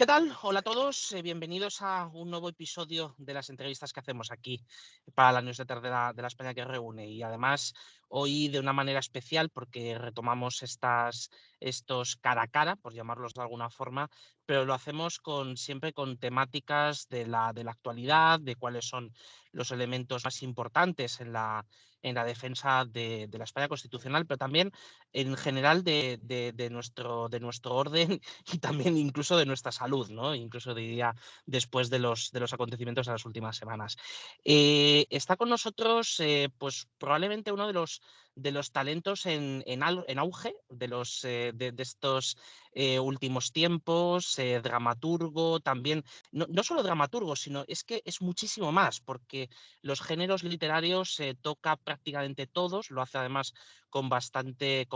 ¿Qué tal? Hola a todos, bienvenidos a un nuevo episodio de las entrevistas que hacemos aquí para la newsletter de la España que reúne. Y además hoy de una manera especial porque retomamos estos cara a cara, por llamarlos de alguna forma, pero lo hacemos siempre con temáticas de la actualidad, de cuáles son los elementos más importantes en la defensa de la España constitucional, pero también en general de nuestro orden y también incluso de nuestra salud, ¿no? Incluso diría después de los acontecimientos de las últimas semanas. Está con nosotros, pues probablemente uno de los talentos en auge de estos últimos tiempos, dramaturgo, también, no solo dramaturgo, sino es que es muchísimo más, porque los géneros literarios toca prácticamente todos, lo hace además con bastante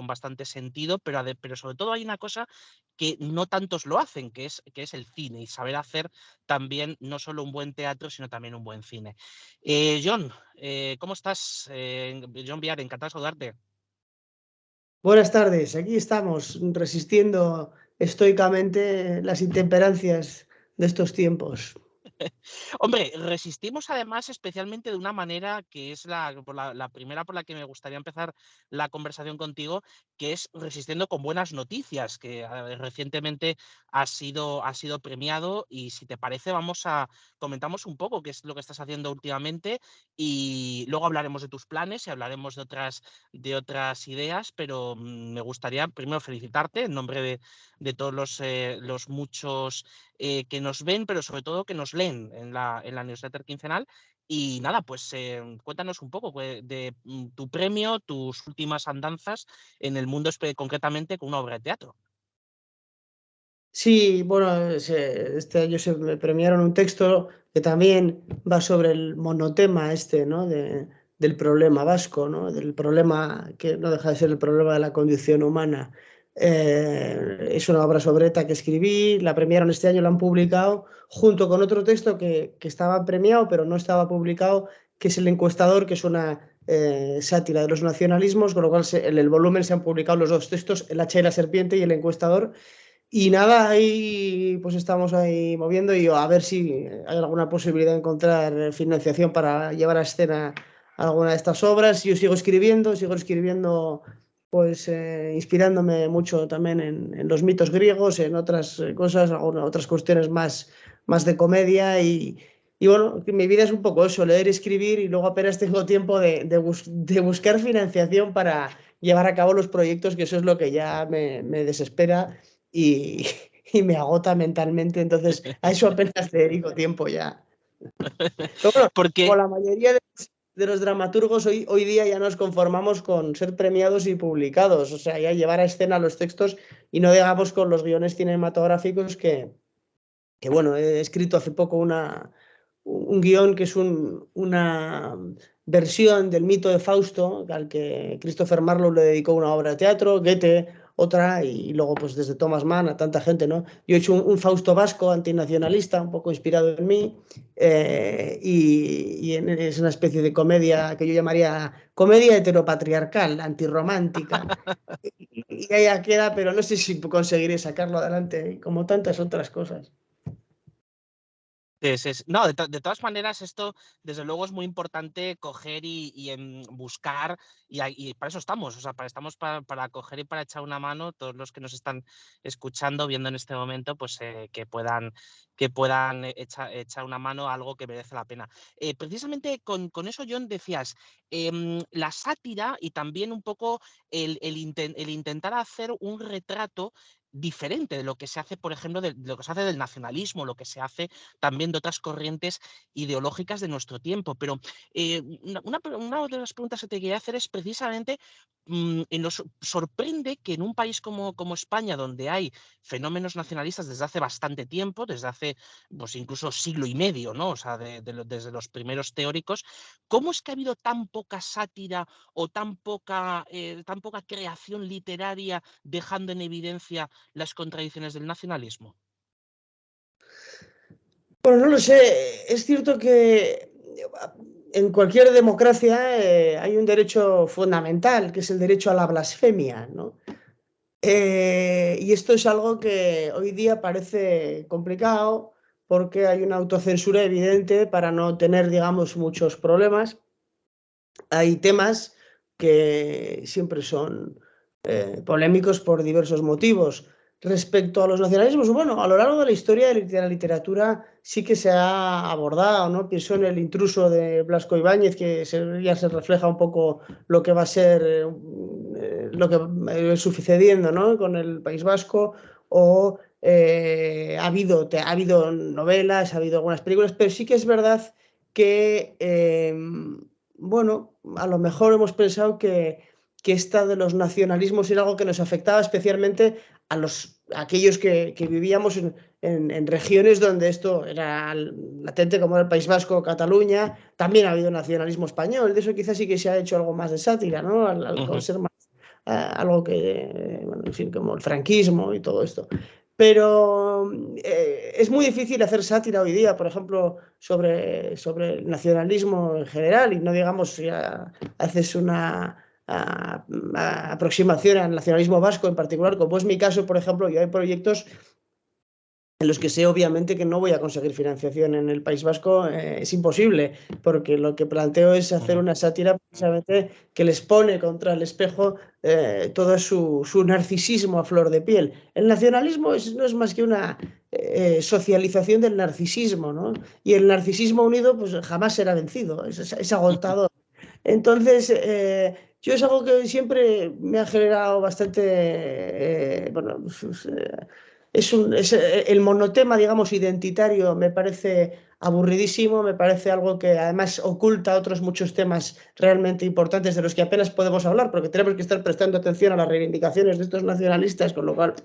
sentido, pero sobre todo hay una cosa que no tantos lo hacen, que es el cine, y saber hacer también no solo un buen teatro, sino también un buen cine. John, ¿cómo estás? John Viar, encantado de saludarte. Buenas tardes, aquí estamos resistiendo estoicamente las intemperancias de estos tiempos. Hombre, resistimos además especialmente de una manera que es la primera por la que me gustaría empezar la conversación contigo, que es resistiendo con buenas noticias, que recientemente ha sido premiado y si te parece comentamos un poco qué es lo que estás haciendo últimamente y luego hablaremos de tus planes y hablaremos de otras ideas, pero me gustaría primero felicitarte en nombre de todos los muchos que nos ven, pero sobre todo que nos leen en la newsletter quincenal. Y nada, pues cuéntanos un poco de tu premio, tus últimas andanzas en el mundo, concretamente con una obra de teatro. Sí, bueno, este año se me premiaron un texto que también va sobre el monotema este, ¿no? Del problema vasco, ¿no? Del problema que no deja de ser el problema de la condición humana. Es una obra sobre ETA que escribí, la premiaron este año, la han publicado junto con otro texto que estaba premiado pero no estaba publicado, que es El encuestador, que es una sátira de los nacionalismos, con lo cual en el volumen se han publicado los dos textos, El hacha y la serpiente y El encuestador. Y nada, ahí pues estamos ahí moviendo y a ver si hay alguna posibilidad de encontrar financiación para llevar a escena alguna de estas obras. Yo sigo escribiendo pues inspirándome mucho también en los mitos griegos, en otras cosas, otras cuestiones más de comedia y bueno, que mi vida es un poco eso, leer y escribir y luego apenas tengo tiempo de buscar financiación para llevar a cabo los proyectos, que eso es lo que ya me desespera y, y me agota mentalmente, entonces a eso apenas dedico tiempo ya. Pero bueno, como Porque la mayoría de los dramaturgos hoy día ya nos conformamos con ser premiados y publicados, o sea, ya llevar a escena los textos y no digamos con los guiones cinematográficos que bueno, he escrito hace poco un guión que es una versión del mito de Fausto, al que Christopher Marlowe le dedicó una obra de teatro, Goethe otra, y luego pues desde Thomas Mann a tanta gente, ¿no? Yo he hecho un Fausto vasco antinacionalista, un poco inspirado en mí, es una especie de comedia que yo llamaría comedia heteropatriarcal, antirromántica, y ya queda, pero no sé si conseguiré sacarlo adelante, como tantas otras cosas. No, de todas maneras, esto desde luego es muy importante coger y buscar, y para eso estamos, o sea, estamos para coger y para echar una mano, todos los que nos están escuchando, viendo en este momento, pues que puedan echar una mano a algo que merece la pena. Precisamente con eso, John, decías, la sátira y también un poco el intentar hacer un retrato diferente de lo que se hace, por ejemplo, de lo que se hace del nacionalismo, lo que se hace también de otras corrientes ideológicas de nuestro tiempo. Pero una de las preguntas que te quería hacer es precisamente, nos sorprende que en un país como España, donde hay fenómenos nacionalistas desde hace bastante tiempo, desde hace pues incluso siglo y medio, ¿no? O sea, desde los primeros teóricos, ¿cómo es que ha habido tan poca sátira o tan poca creación literaria dejando en evidencia las contradicciones del nacionalismo? Bueno, no lo sé. Es cierto que en cualquier democracia hay un derecho fundamental, que es el derecho a la blasfemia, ¿no? Y esto es algo que hoy día parece complicado porque hay una autocensura evidente para no tener, digamos, muchos problemas. Hay temas que siempre son polémicos por diversos motivos. Respecto a los nacionalismos, bueno, a lo largo de la historia de la literatura sí que se ha abordado, ¿no? Pienso en El intruso de Blasco Ibáñez, que ya se refleja un poco lo que va a ser, lo que sucediendo, ¿no? Con el País Vasco, o ha habido novelas, ha habido algunas películas, pero sí que es verdad que bueno, a lo mejor hemos pensado que esta de los nacionalismos era algo que nos afectaba especialmente a aquellos que vivíamos en regiones donde esto era latente, como era el País Vasco, Cataluña. También ha habido nacionalismo español, de eso quizás sí que se ha hecho algo más de sátira, ¿no? Al ser más algo que, bueno, en fin, como el franquismo y todo esto. Pero es muy difícil hacer sátira hoy día, por ejemplo, sobre el nacionalismo en general, y no digamos si haces una aproximación al nacionalismo vasco en particular, como es mi caso, por ejemplo. Yo hay proyectos en los que sé obviamente que no voy a conseguir financiación en el País Vasco. Es imposible, porque lo que planteo es hacer una sátira precisamente que les pone contra el espejo todo su narcisismo a flor de piel. El nacionalismo no es más que una socialización del narcisismo, ¿no? Y el narcisismo unido pues jamás será vencido, es agotador. Entonces, yo es algo que siempre me ha generado bastante, bueno, pues, el monotema, digamos, identitario me parece aburridísimo, me parece algo que además oculta otros muchos temas realmente importantes de los que apenas podemos hablar, porque tenemos que estar prestando atención a las reivindicaciones de estos nacionalistas, con lo cual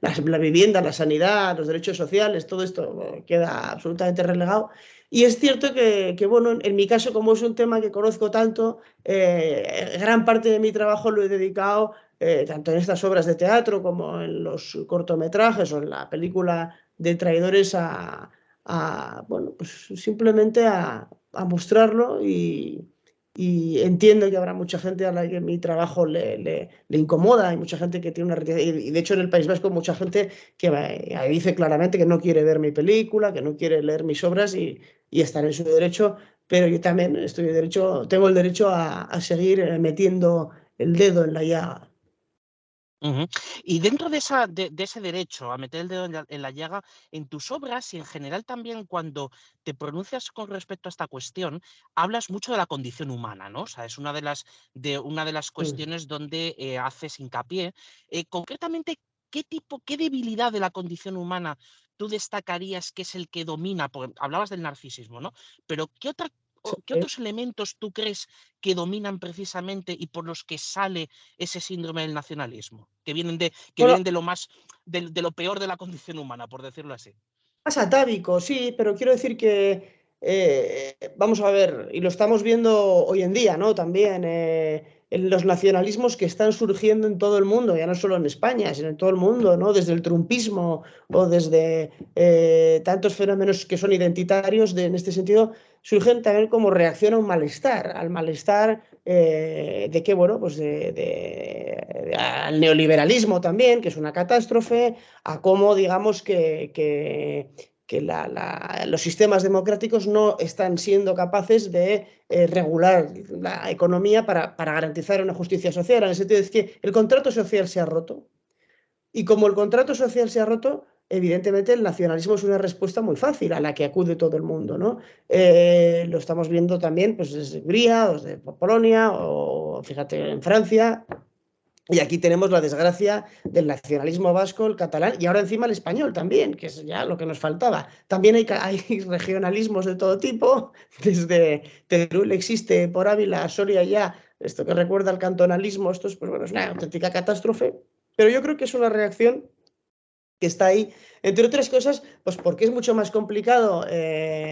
la vivienda, la sanidad, los derechos sociales, todo esto queda absolutamente relegado. Y es cierto bueno, en mi caso, como es un tema que conozco tanto, gran parte de mi trabajo lo he dedicado, tanto en estas obras de teatro como en los cortometrajes o en la película de Traidores, bueno, pues simplemente a mostrarlo. Y entiendo que habrá mucha gente a la que mi trabajo le incomoda. Hay mucha gente que tiene una... Y de hecho en el País Vasco mucha gente que dice claramente que no quiere ver mi película, que no quiere leer mis obras, y estar en su derecho, pero yo también tengo el derecho a seguir metiendo el dedo en la llaga. Y dentro de ese derecho a meter el dedo en la llaga, en tus obras y en general también cuando te pronuncias con respecto a esta cuestión, hablas mucho de la condición humana, ¿no? O sea, es una de las cuestiones donde haces hincapié. Concretamente, qué debilidad de la condición humana tú destacarías que es el que domina? Porque hablabas del narcisismo, ¿no? Pero ¿qué otros elementos tú crees que dominan precisamente y por los que sale ese síndrome del nacionalismo, que vienen Bueno, de lo más, de lo peor de la condición humana, por decirlo así? más atávico, sí, pero quiero decir que, vamos a ver, y lo estamos viendo hoy en día, ¿no? También en los nacionalismos que están surgiendo en todo el mundo, ya no solo en España, sino en todo el mundo, ¿no? Desde el trumpismo o desde tantos fenómenos que son identitarios, en este sentido, surgen también como reacción a un malestar, al malestar de qué, bueno, pues al neoliberalismo también, que es una catástrofe, a cómo, digamos, que los sistemas democráticos no están siendo capaces de regular la economía para garantizar una justicia social. En el sentido de que el contrato social se ha roto, y como el contrato social se ha roto, evidentemente el nacionalismo es una respuesta muy fácil a la que acude todo el mundo, ¿no? Lo estamos viendo también pues, desde Hungría, o desde Polonia, o fíjate en Francia. Y aquí tenemos la desgracia del nacionalismo vasco, el catalán, y ahora encima el español también, que es ya lo que nos faltaba. También hay regionalismos de todo tipo, desde Teruel existe, por Ávila, Soria ya, esto que recuerda al cantonalismo. Esto es, pues, bueno, es una auténtica catástrofe, pero yo creo que es una reacción que está ahí, entre otras cosas, pues porque es mucho más complicado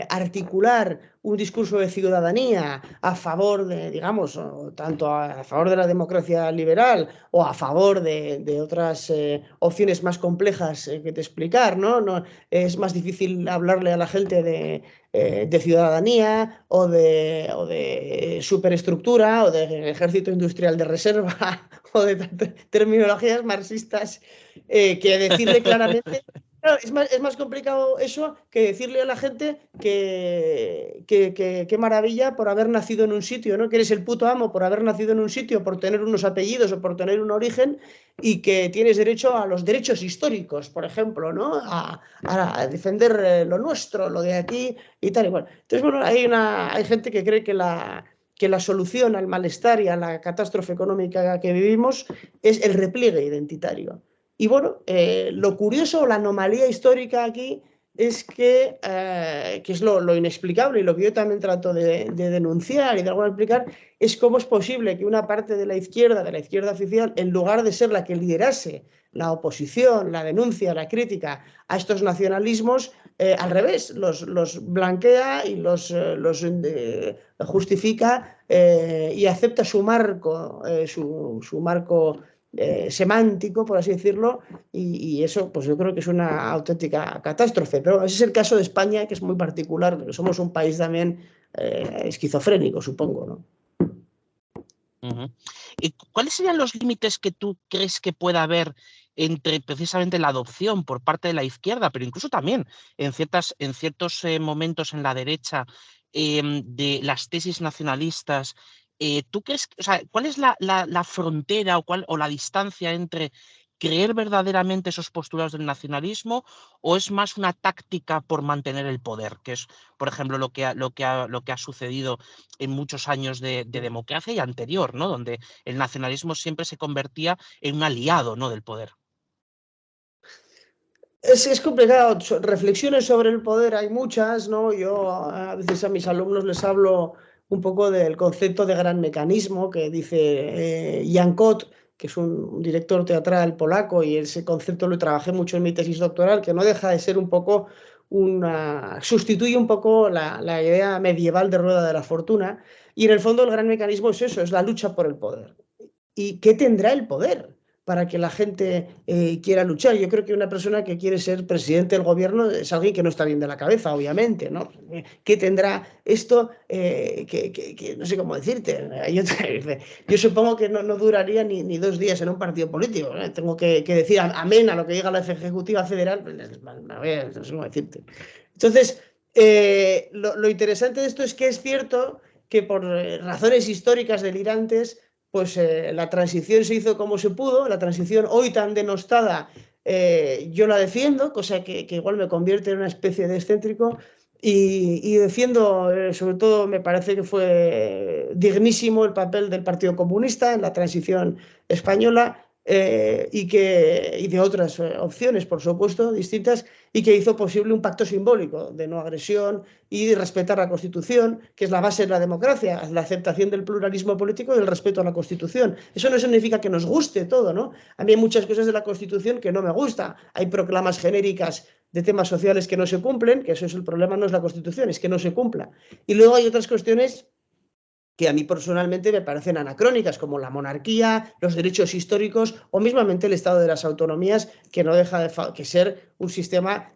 articular un discurso de ciudadanía a favor de, digamos, tanto a favor de la democracia liberal o a favor de otras opciones más complejas que te explicar, ¿no? No, es más difícil hablarle a la gente de ciudadanía o de superestructura o de ejército industrial de reserva o de terminologías marxistas que decirle claramente. Claro, es más complicado eso que decirle a la gente que maravilla por haber nacido en un sitio, ¿no? Que eres el puto amo por haber nacido en un sitio, por tener unos apellidos o por tener un origen y que tienes derecho a los derechos históricos, por ejemplo, ¿no? A defender lo nuestro, lo de aquí y tal y cual. Entonces, bueno, hay gente que cree que la solución al malestar y a la catástrofe económica que vivimos es el repliegue identitario. Y bueno, lo curioso, la anomalía histórica aquí es que es lo inexplicable y lo que yo también trato de denunciar y de alguna explicar, es cómo es posible que una parte de la izquierda oficial, en lugar de ser la que liderase la oposición, la denuncia, la crítica a estos nacionalismos, al revés, los blanquea y los justifica y acepta su marco, su marco semántico, por así decirlo, y eso pues yo creo que es una auténtica catástrofe. Pero ese es el caso de España, que es muy particular, porque somos un país también esquizofrénico, supongo, ¿no? ¿Y cuáles serían los límites que tú crees que pueda haber entre precisamente la adopción por parte de la izquierda, pero incluso también en ciertos momentos en la derecha de las tesis nacionalistas? ¿Tú crees, o sea, cuál es la frontera o la distancia entre creer verdaderamente esos postulados del nacionalismo o es más una táctica por mantener el poder, que es, por ejemplo, lo que ha sucedido en muchos años de democracia y anterior, ¿no? Donde el nacionalismo siempre se convertía en un aliado, ¿no?, del poder. Es complicado. Reflexiones sobre el poder hay muchas, ¿no? Yo a veces a mis alumnos les hablo un poco del concepto de gran mecanismo que dice Jan Kot, que es un director teatral polaco, y ese concepto lo trabajé mucho en mi tesis doctoral, que no deja de ser un poco sustituye un poco la idea medieval de rueda de la fortuna, y en el fondo el gran mecanismo es eso, es la lucha por el poder. ¿Y qué tendrá el poder para que la gente quiera luchar? Yo creo que una persona que quiere ser presidente del gobierno es alguien que no está bien de la cabeza, obviamente, ¿no? ¿Qué tendrá esto? Que no sé cómo decirte. Yo supongo que no duraría ni 2 días en un partido político, ¿no? Tengo que decir amén a lo que diga la Ejecutiva Federal, no sé cómo decirte. Entonces, lo interesante de esto es que es cierto que por razones históricas delirantes, pues la transición se hizo como se pudo, la transición hoy tan denostada, yo la defiendo, cosa que igual me convierte en una especie de excéntrico, y defiendo, sobre todo me parece que fue dignísimo el papel del Partido Comunista en la transición española, y de otras opciones, por supuesto, distintas, y que hizo posible un pacto simbólico de no agresión y de respetar la Constitución, que es la base de la democracia, la aceptación del pluralismo político y el respeto a la Constitución. Eso no significa que nos guste todo, ¿no? A mí hay muchas cosas de la Constitución que no me gusta. Hay proclamas genéricas de temas sociales que no se cumplen, que eso es el problema, no es la Constitución, es que no se cumpla. Y luego hay otras cuestiones que a mí personalmente me parecen anacrónicas, como la monarquía, los derechos históricos o mismamente el estado de las autonomías, que no deja de ser un sistema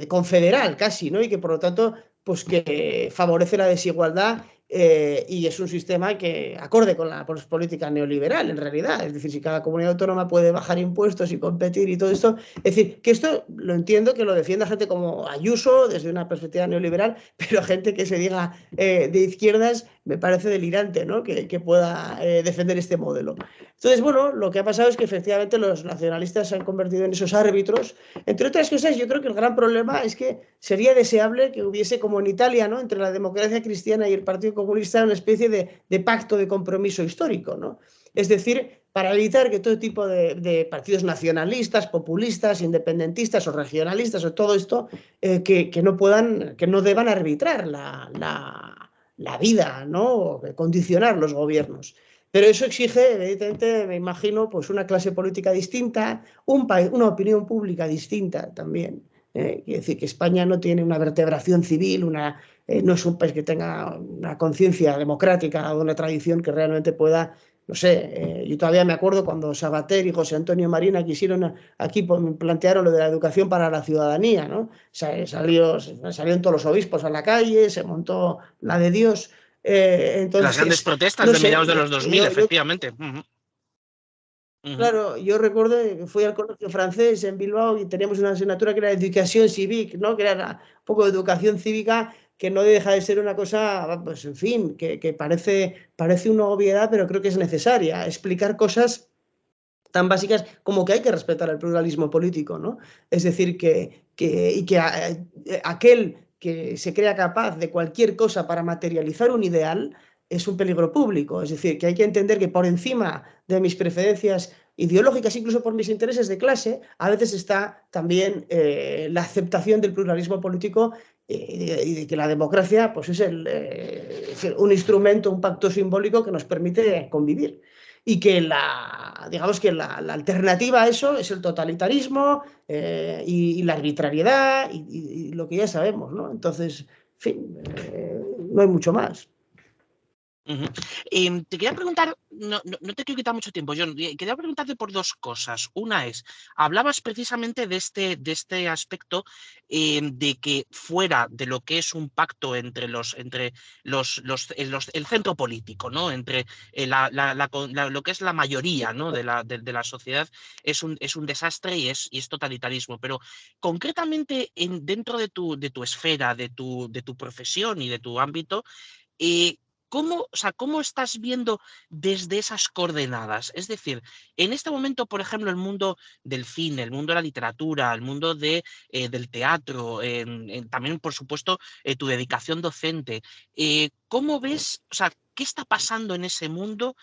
confederal casi, ¿no? Y que por lo tanto pues que favorece la desigualdad, y es un sistema que acorde con la política neoliberal en realidad. Es decir, si cada comunidad autónoma puede bajar impuestos y competir y todo esto, es decir, que esto lo entiendo que lo defienda gente como Ayuso desde una perspectiva neoliberal, pero gente que se diga de izquierdas me parece delirante, ¿no? Que pueda defender este modelo. Entonces, bueno, lo que ha pasado es que efectivamente los nacionalistas se han convertido en esos árbitros. Entre otras cosas, yo creo que el gran problema es que sería deseable que hubiese, como en Italia, ¿no?, entre la democracia cristiana y el Partido Comunista, una especie de pacto de compromiso histórico, ¿no? Es decir, para evitar que todo tipo de partidos nacionalistas, populistas, independentistas o regionalistas o todo esto, que no deban arbitrar la vida, ¿no?, condicionar los gobiernos. Pero eso exige, evidentemente, me imagino, pues una clase política distinta, una opinión pública distinta también. Quiere decir que España no tiene una vertebración civil, no es un país que tenga una conciencia democrática o una tradición que realmente pueda no sé, yo todavía me acuerdo cuando Sabater y José Antonio Marina quisieron aquí, plantearon lo de la educación para la ciudadanía, ¿no? Salieron todos los obispos a la calle, se montó la de Dios. Las grandes Entonces, protestas no de mediados de sé, los 2000, efectivamente. claro, yo recuerdo que fui al colegio francés en Bilbao y teníamos una asignatura que era Educación Civique, ¿no? Que era un poco de educación cívica, que no deja de ser una cosa, pues en fin, que parece una obviedad, pero creo que es necesaria. Explicar cosas tan básicas como que hay que respetar el pluralismo político, ¿no? Es decir, aquel que se crea capaz de cualquier cosa para materializar un ideal es un peligro público. Es decir, que hay que entender que por encima de mis preferencias ideológicas, incluso por mis intereses de clase, a veces está también la aceptación del pluralismo político y de que la democracia pues, es un instrumento, un pacto simbólico que nos permite convivir y que digamos que la alternativa a eso es el totalitarismo y la arbitrariedad y lo que ya sabemos, ¿no? Entonces, en fin, no hay mucho más. Te quería preguntar, no te quiero quitar mucho tiempo, John, quería preguntarte por dos cosas. Una es, hablabas precisamente de este aspecto de que fuera de lo que es un pacto entre el centro político, ¿no? Entre lo que es la mayoría, ¿no? de la sociedad, es un desastre y es totalitarismo. Pero concretamente dentro de tu esfera, de tu profesión y de tu ámbito, eh, ¿cómo estás viendo desde esas coordenadas? Es decir, en este momento, por ejemplo, el mundo del cine, el mundo de la literatura, el mundo del teatro, también, por supuesto, tu dedicación docente, ¿cómo ves, o sea, qué está pasando en ese mundo?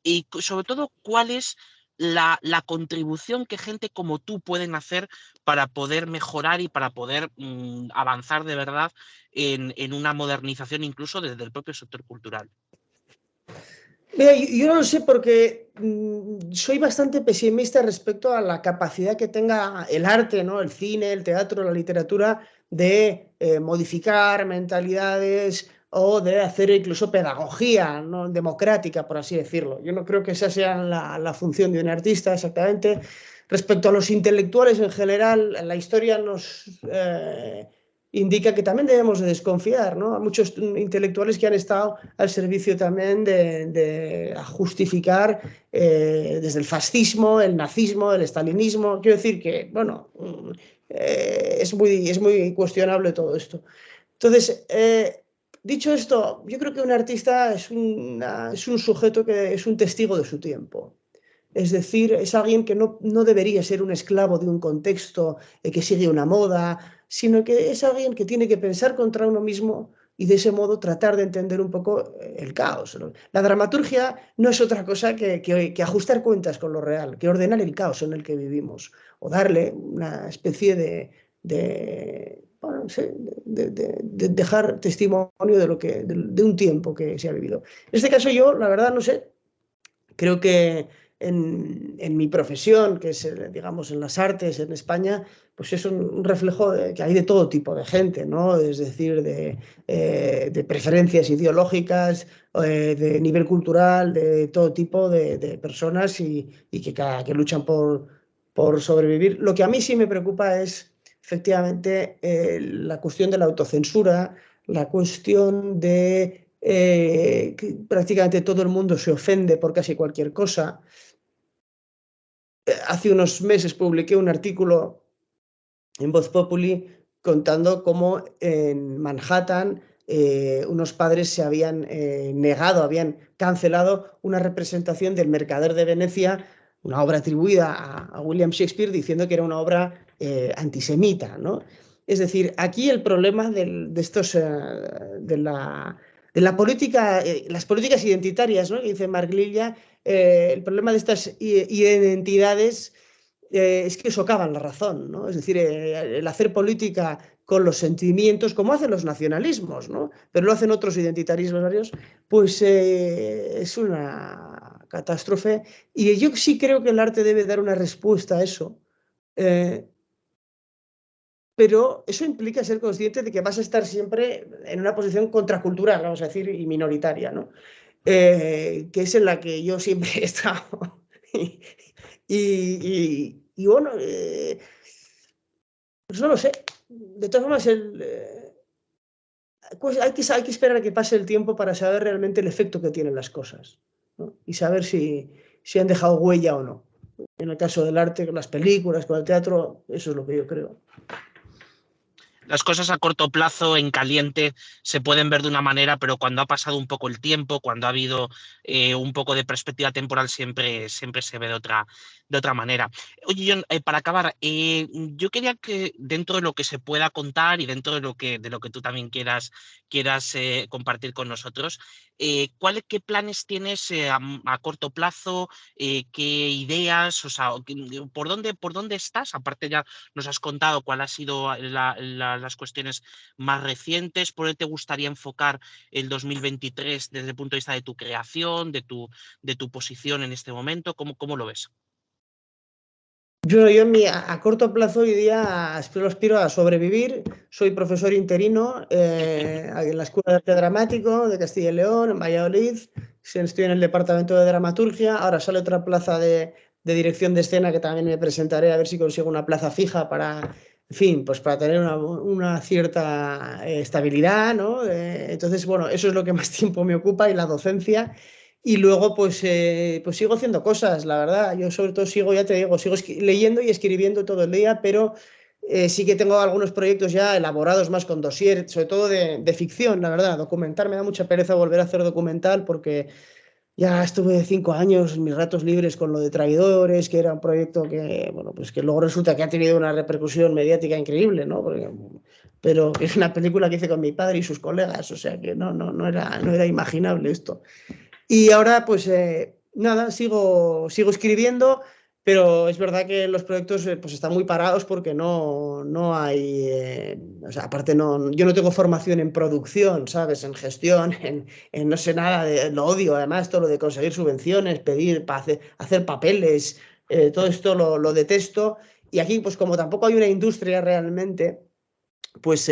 Y sobre todo, ¿cuál es la contribución que gente como tú pueden hacer para poder mejorar y para poder avanzar de verdad en una modernización incluso desde el propio sector cultural? Mira, yo no lo sé porque soy bastante pesimista respecto a la capacidad que tenga el arte, ¿no? El cine, el teatro, la literatura, de modificar mentalidades o de hacer incluso pedagogía, ¿no? Democrática, por así decirlo. Yo no creo que esa sea la función de un artista exactamente. Respecto a los intelectuales en general, la historia nos indica que también debemos de desconfiar, ¿no? Hay muchos intelectuales que han estado al servicio también de justificar desde el el nazismo, el estalinismo. Quiero decir que, bueno, es muy cuestionable todo esto. Entonces, dicho esto, yo creo que un artista es un sujeto que es un testigo de su tiempo. Es decir, es alguien que no debería ser un esclavo de un contexto que sigue una moda, sino que es alguien que tiene que pensar contra uno mismo y de ese modo tratar de entender un poco el caos, ¿no? La dramaturgia no es otra cosa que ajustar cuentas con lo real, que ordenar el caos en el que vivimos o darle una especie bueno, no sé, de dejar testimonio de un tiempo que se ha vivido. En este caso yo, la verdad, no sé, creo que en mi profesión, que es, digamos, en las artes en España, pues es un reflejo de que hay de todo tipo de gente, ¿no? Es decir, de preferencias ideológicas, de nivel cultural, de todo tipo de personas y que luchan por sobrevivir. Lo que a mí sí me preocupa es, efectivamente, la cuestión de la autocensura, la cuestión de que prácticamente todo el mundo se ofende por casi cualquier cosa. Hace unos meses publiqué un artículo en Voz Populi contando cómo en Manhattan unos padres se habían negado, habían cancelado una representación del Mercader de Venecia, una obra atribuida a William Shakespeare, diciendo que era una obra antisemita, ¿no? Es decir, aquí el problema de estos, de la política, las políticas identitarias, ¿no? Que dice Mark Lilla, el problema de estas identidades es que socavan la razón, ¿no? Es decir, el hacer política con los sentimientos, como hacen los nacionalismos, ¿no? Pero lo hacen otros identitarismos varios, pues es una catástrofe. Y yo sí creo que el arte debe dar una respuesta a eso. Eh, pero eso implica ser consciente de que vas a estar siempre en una posición contracultural, vamos a decir, y minoritaria, ¿no? que es en la que yo siempre he estado. Y bueno, pues no lo sé. De todas formas, pues hay que esperar a que pase el tiempo para saber realmente el efecto que tienen las cosas, ¿no? Y saber si han dejado huella o no. En el caso del arte, con las películas, con el teatro, eso es lo que yo creo. Las cosas a corto plazo, en caliente, se pueden ver de una manera, pero cuando ha pasado un poco el tiempo, cuando ha habido un poco de perspectiva temporal, siempre se ve de otra manera. Oye, John, para acabar, yo quería que dentro de lo que se pueda contar y dentro de lo que tú también quieras compartir con nosotros, ¿qué planes tienes a corto plazo? ¿Qué ideas? O sea, por dónde estás? Aparte ya nos has contado cuál ha sido las cuestiones más recientes, por qué te gustaría enfocar el 2023 desde el punto de vista de tu creación, de tu posición en este momento. ¿Cómo lo ves? A corto plazo hoy día aspiro a sobrevivir. Soy profesor interino en la Escuela de Arte Dramático de Castilla y León, en Valladolid. Estoy en el departamento de dramaturgia. Ahora sale otra plaza de dirección de escena que también me presentaré a ver si consigo una plaza fija para, en fin, pues para tener una cierta estabilidad, ¿no? Entonces, bueno, eso es lo que más tiempo me ocupa y la docencia. Y luego, pues sigo haciendo cosas, la verdad. Yo sobre todo sigo, ya te digo, sigo leyendo y escribiendo todo el día, pero sí que tengo algunos proyectos ya elaborados más con dossier, sobre todo de ficción, la verdad. Documentar, me da mucha pereza volver a hacer documental porque ya estuve 5 años en mis ratos libres con lo de Traidores, que era un proyecto que, bueno, pues que luego resulta que ha tenido una repercusión mediática increíble, ¿no? Pero es una película que hice con mi padre y sus colegas, o sea que no era imaginable esto. Y ahora, pues nada, sigo escribiendo, pero es verdad que los proyectos pues están muy parados porque no hay, o sea, aparte yo no tengo formación en producción, ¿sabes? En gestión, en no sé nada, lo odio además, todo lo de conseguir subvenciones, pedir, hacer papeles, todo esto lo detesto. Y aquí, pues como tampoco hay una industria realmente pues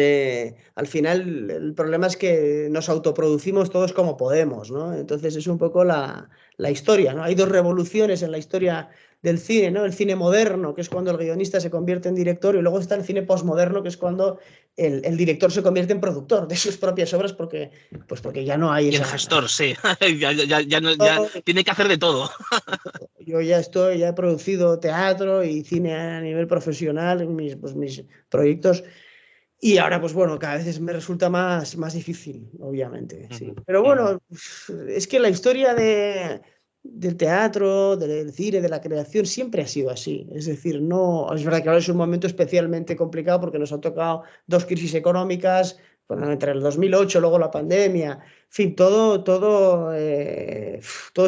al final el problema es que nos autoproducimos todos como podemos, ¿no? Entonces es un poco la historia, ¿no? Hay dos revoluciones en la historia del cine, ¿no? El cine moderno, que es cuando el guionista se convierte en director, y luego está el cine postmoderno, que es cuando el director se convierte en productor de sus propias obras porque ya no hay Y en esa... gestor, sí, ya tiene que hacer de todo. Yo ya he producido teatro y cine a nivel profesional en mis proyectos. Y ahora, pues bueno, cada vez me resulta más difícil, obviamente, sí. Pero bueno, es que la historia del teatro, del cine, de la creación, siempre ha sido así. Es decir, no, es verdad que ahora es un momento especialmente complicado porque nos han tocado dos crisis económicas, bueno, entre el 2008, luego la pandemia, en fin, todo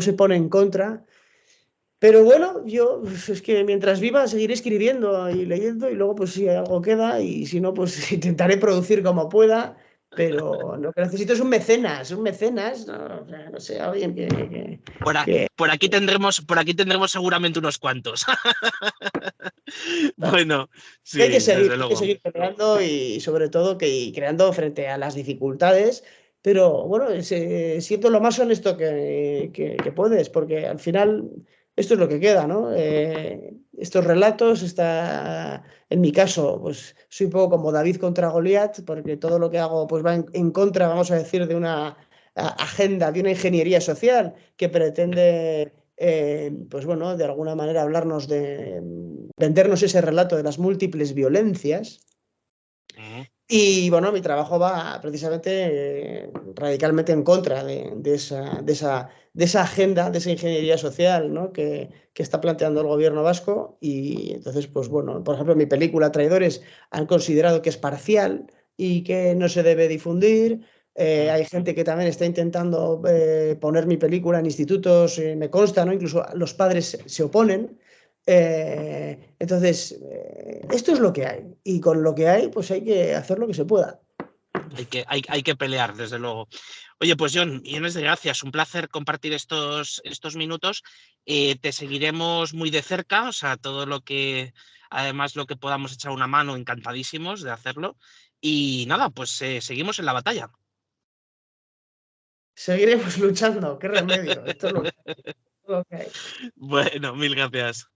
se pone en contra. Pero bueno, yo es que mientras viva seguiré escribiendo y leyendo y luego pues si algo queda y si no pues intentaré producir como pueda, pero lo que necesito es un mecenas, no, o sea, no sé, alguien que- Por aquí tendremos seguramente unos cuantos. Bueno, que sí, desde hay que luego. seguir peleando y sobre todo y creando frente a las dificultades, pero bueno, siendo lo más honesto que puedes, porque al final esto es lo que queda, ¿no? Estos relatos, en mi caso, pues soy un poco como David contra Goliat, porque todo lo que hago pues va en contra, vamos a decir, de una agenda, de una ingeniería social que pretende pues bueno, de alguna manera hablarnos vendernos ese relato de las múltiples violencias. Ujú. Y bueno, mi trabajo va precisamente radicalmente en contra de esa agenda, de esa ingeniería social, ¿no? que está planteando el gobierno vasco. Y entonces, pues bueno, por ejemplo, mi película Traidores han considerado que es parcial y que no se debe difundir. Hay gente que también está intentando poner mi película en institutos, me consta, ¿no? Incluso los padres se oponen. Entonces, esto es lo que hay. Y con lo que hay, pues hay que hacer lo que se pueda. Hay que pelear, desde luego. Oye, pues John, millones de gracias. Un placer compartir estos minutos. Te seguiremos muy de cerca, o sea, todo lo que, además, lo que podamos echar una mano, encantadísimos de hacerlo. Y nada, pues seguimos en la batalla. seguiremos luchando, qué remedio. Esto es lo que hay. Bueno, mil gracias.